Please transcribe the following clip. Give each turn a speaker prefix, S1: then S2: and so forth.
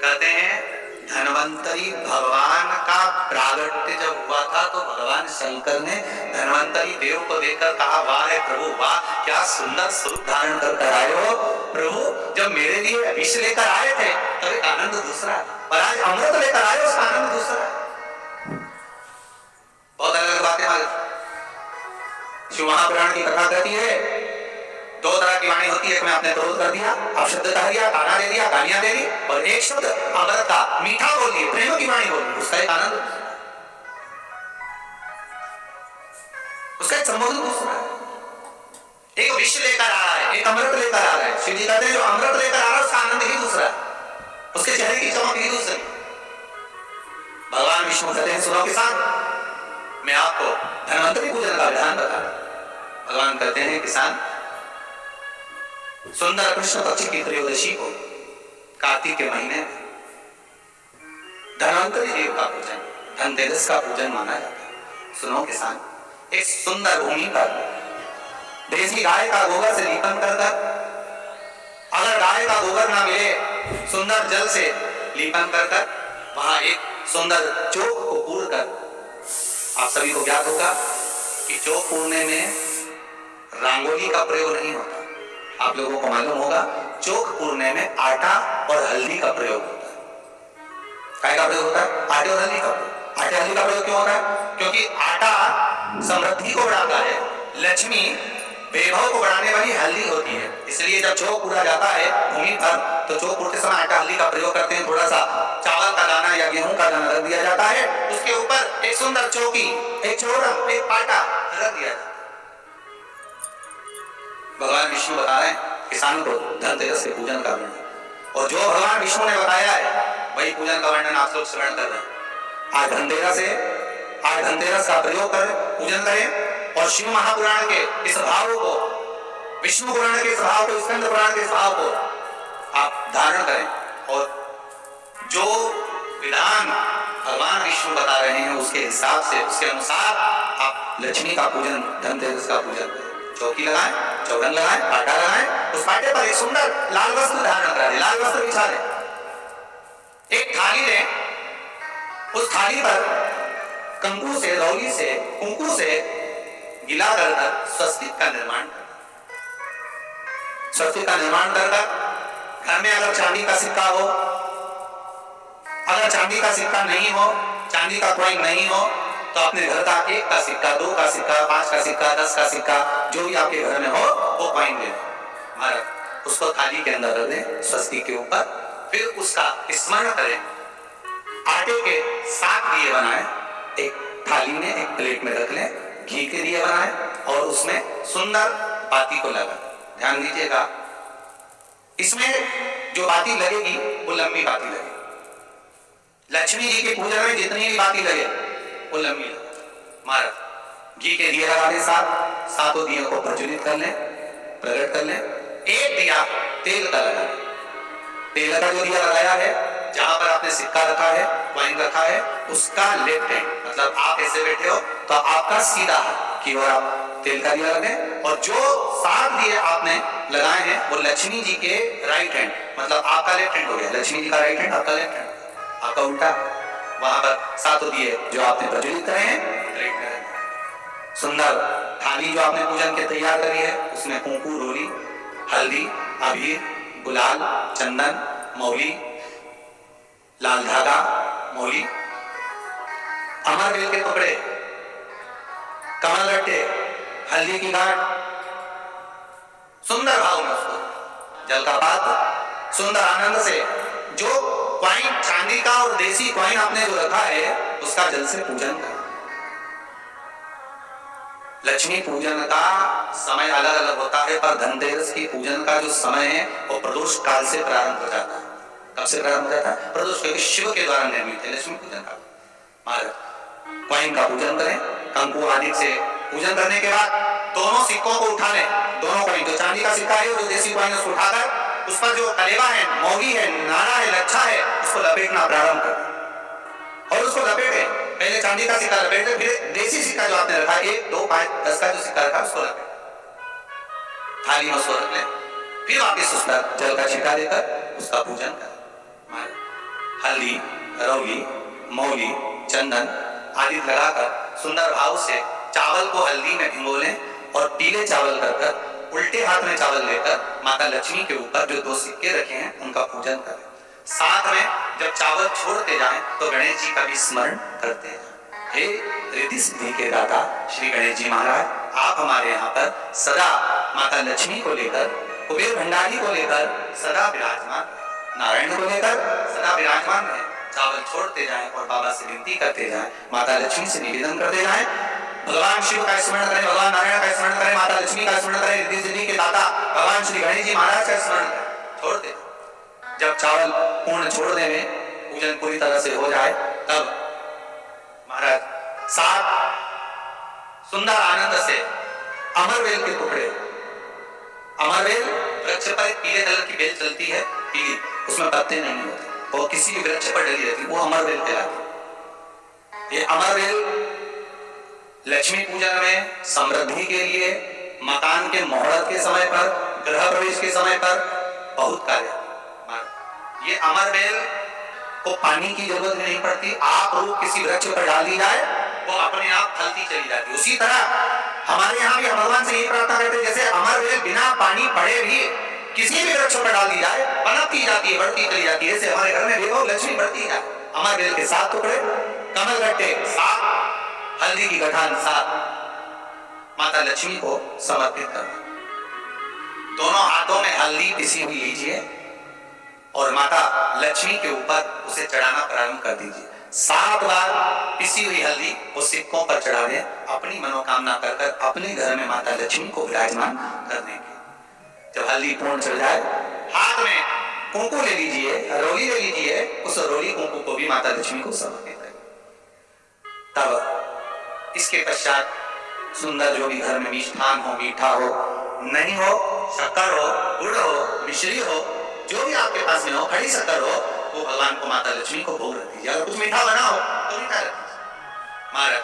S1: कहते हैं धन्वंतरी भगवान का प्रागट्य जब हुआ था तो भगवान शंकर ने धन्वंतरी देव को देखकर कहा, वाह है प्रभु वाह, क्या सुंदर स्वरूप धारण कर आए हो प्रभु। जब मेरे लिए विष लेकर आए थे तब एक आनंद दूसरा, और आज अमृत लेकर आए उसका आनंद दूसरा। बहुत अलग अलग बातें मालूम। शिव महापुराण की कथा कहती है दो तरह की वाणी होती है, एक में आपने क्रोध कर दिया, आप शब्द कह दिया, गाना दे दिया, गालियां दे दी, और एक शब्द अमृत का मीठा बोल दिए, प्रेम की वाणी बोल दी, उसका एक आनंद, उसका एक संबोधन दूसरा। एक विष लेकर आ रहा है, एक अमृत लेकर आ रहा है। शिव जी कहते हैं जो अमृत लेकर आ रहा है उसका आनंद ही दूसरा, उसके चेहरे की चमक ही दूसरी। भगवान विष्णु कहते हैं सुनो किसान, मैं आपको धन्वंतरी पूजन का विधान बता रहा हूं। भगवान कहते हैं किसान, सुंदर कृष्ण पक्ष की त्रयोदशी को कार्तिक के महीने में धन्वंतरी देव का पूजन, धनतेरस का पूजन माना जाता है। सुनो किसान, एक सुंदर भूमि पर देसी गाय का गोबर से लीपन कर, अगर गाय का गोबर ना मिले सुंदर जल से लीपन कर वहां एक सुंदर चौक को पूर कर, आप सभी को ज्ञात होगा कि चौक पूरने में रंगोली का प्रयोग नहीं होता। आप लोगों को मालूम होगा चौक पूरने में आटा और हल्दी का प्रयोग होता है। काय का प्रयोग होता है? आटे और हल्दी का प्रयोग। आटे हल्दी का प्रयोग क्यों होता है? क्योंकि आटा समृद्धि को बढ़ाता है, लक्ष्मी वैभव को बढ़ाने वाली हल्दी होती है। इसलिए जब चौक पूरा जाता है भूमि पर तो चौक पूरते समय आटा हल्दी का प्रयोग करते हैं। थोड़ा सा चावल का दाना या गेहूं का दाना रख दिया जाता है, उसके ऊपर एक सुंदर चौकी, एक चोरम, एक पाटा रख दिया जाता है। भगवान विष्णु बता रहे हैं किसान को धनतेरस के पूजन का वर्णन, और जो भगवान विष्णु ने बताया है वही पूजन का वर्णन आप लोग श्रवण कर रहे हैं। आज धनतेरस का प्रयोग कर पूजन करें और शिव महापुराण के इस भाव को, विष्णु पुराण के इस भाव को, स्कंद पुराण के इस भाव को आप धारण करें, और जो विधान भगवान विष्णु बता रहे हैं उसके हिसाब से, उसके अनुसार आप लक्ष्मी का पूजन, धनतेरस का पूजन करें। चौकी लगाएं, चौरंग लगाएं, पाटा लगाएं, उस पाटे पर एक सुंदर लाल वस्त्र धारण करें, लाल वस्त्र बिछा दें। एक थाली लें, उस थाली पर कंकु से, रौली से, कुंकू से गिला कर स्वस्तिक का निर्माण करें। स्वस्तिक का निर्माण कर घर में अगर चांदी का सिक्का हो, अगर चांदी का सिक्का नहीं हो, चांदी का कॉइन नहीं हो, तो अपने घर का 1 का सिक्का, 2 का सिक्का, 5 का सिक्का, 10 का सिक्का, जो भी आपके घर में हो वो कॉइन ले महाराज, उसको थाली के अंदर रख दें स्वस्तिक के ऊपर। फिर उसका स्मरण करें, आटे के 7 दिए बनाएं, एक थाली में, एक प्लेट में रख लें, घी के दिए बनाएं और उसमें सुंदर बाती को लगा। ध्यान दीजिएगा, इसमें जो बाती लगेगी वो लंबी बाती लगेगी। लक्ष्मी जी के पूजन में जितनी भी बाती लगे वो लंबी महाराज। घी के दिए लगा दें, 7 दियों को प्रज्वलित कर लें, प्रकट कर लें। एक दिया तेल का लगा, तेल का जो दिया लगाया है, जहां पर आपने सिक्का रखा है, कॉइन रखा है, उसका लेफ्ट हैंड, मतलब आप ऐसे बैठे हो तो आपका सीधा हाथ की ओर आप तेल का दिया लगाएं, और जो 7 दिए आपने लगाए हैं वो लक्ष्मी जी के राइट हैंड, मतलब आपका लेफ्ट हैंड हो गया, लक्ष्मी जी का राइट हैंड, आपका लेफ्ट हैंड, आपका उल्टा। वहां पर 7 दिए जो आपने प्रज्वलित करे हैं सुंदर थाली जो आपने पूजन के तैयार करी है, उसमें कुंकू, रोली, हल्दी, अबीर, गुलाल, चंदन, मौली, लाल धागा, मौली, अमर बेल के टुकड़े, कमल रट्टे, हल्दी की गांठ, सुंदर भाव में उसको जल का पात्र, सुंदर आनंद से जो कॉइन चांदी का और देसी कॉइन आपने जो रखा है उसका जल से पूजन कर। लक्ष्मी पूजन का समय अलग अलग होता है, पर धनतेरस की पूजन का जो समय है वो प्रदोष काल से प्रारंभ हो जाता है। कब से प्रारंभ हो जाता है? प्रदोष, क्योंकि शिव के द्वारा निर्मित है लक्ष्मी पूजन का। महाराज कॉइन का पूजन करें, कंकु आदि से पूजन करने के बाद दोनों सिक्कों को उठा लें, दोनों कॉइन, जो चांदी का सिक्का है, जो देसी कॉइन, उसको उठाकर उस पर जो कलेवा है, मोगी है, नारा है, लच्छा है, उसको लपेटना प्रारंभ कर, और उसको लपेटे। पहले चांदी का सिक्का लपेटे, फिर देसी सिक्का जो आपने रखा, 1, 2, 5, 10 का जो सिक्का रखा उसको लपेटे, थाली में उसको रख ले, फिर वापिस उस पर जल का छिटा देकर उसका पूजन कर। हल्दी, रौली, मौली, चंदन आदि लगाकर सुंदर भाव से चावल को हल्दी में भिगो लें और पीले चावल कर उल्टे हाथ में चावल लेकर माता लक्ष्मी के ऊपर जो 2 सिक्के रखे हैं उनका पूजन करें। साथ में जब चावल छोड़ते जाएं तो गणेश जी का भी स्मरण करते हैं। हे रिद्धि सिद्धि के दाता श्री गणेश जी महाराज, आप हमारे यहाँ पर सदा माता लक्ष्मी को लेकर, कुबेर भंडारी को लेकर सदा विराजमान, नारायण को लेकर सदा विराजमान रहे। चावल छोड़ते जाएं और बाबा से विनती करते जाएं, माता लक्ष्मी से निवेदन करते जाएं, भगवान शिव का स्मरण करें, भगवान नारायण का स्मरण करें, माता लक्ष्मी का स्मरण करें, रिद्धि सिद्धि के दाता भगवान श्री गणेश जी महाराज का स्मरण करें। छोड़ते जब चावल पूर्ण छोड़ देंगे, पूजन पूरी तरह से हो जाए, तब महाराज साथ सुंदर आनंद से अमरवेल के टुकड़े, अमरवेल वृक्ष पर एक पीले कलर की बेल चलती है, पीली, उसमें पत्ते नहीं होते, वो किसी भी वृक्ष पर डली रहती, वो अमरवेल कहलाती। ये अमरवेल लक्ष्मी पूजन में समृद्धि के लिए, मकान के मुहूर्त के समय पर, गृह प्रवेश के समय पर बहुत कार्य। ये अमरवेल को पानी की जरूरत नहीं पड़ती, आप रूप किसी वृक्ष पर डाल दी जाए वो अपने आप फलती चली जाती है। उसी तरह हमारे यहाँ भी भगवान से ये प्रार्थना करते हैं, जैसे अमरवेल बिना पानी पड़े भी किसी भी वृक्ष पर डाल दी जाए पनपती जाती है, बढ़ती चली जाती है। जैसे हमारे घर में देखो लक्ष्मी बढ़ती है। अमरवेल के 7 टुकड़े, कमल गट्टे 7, हल्दी की गठान 7, माता लक्ष्मी को समर्पित करना। दोनों हाथों में हल्दी पिसी हुई लीजिए और माता लक्ष्मी के ऊपर उसे चढ़ाना प्रारंभ कर दीजिए। 7 बार पिसी हुई हल्दी उस सिक्कों पर चढ़ा दें, अपनी मनोकामना कर अपने घर में माता लक्ष्मी को विराजमान करने की। जब हल्दी पूर्ण चढ़ जाए, हाथ में कुंकू ले लीजिए, रोली ले लीजिए, उस रोली कुंकू को भी माता लक्ष्मी को समर्पित करें। तब इसके पश्चात सुंदर जो भी घर में मिष्ठान हो, मीठा हो, नहीं हो, शक्कर हो, गुड़ हो, मिश्री हो, जो भी आपके पास में हो, खड़ी शक्कर हो, वो भगवान को, माता लक्ष्मी को भोग रख दीजिए। अगर कुछ मीठा बना हो तो मीठा रख दीजिए। महाराज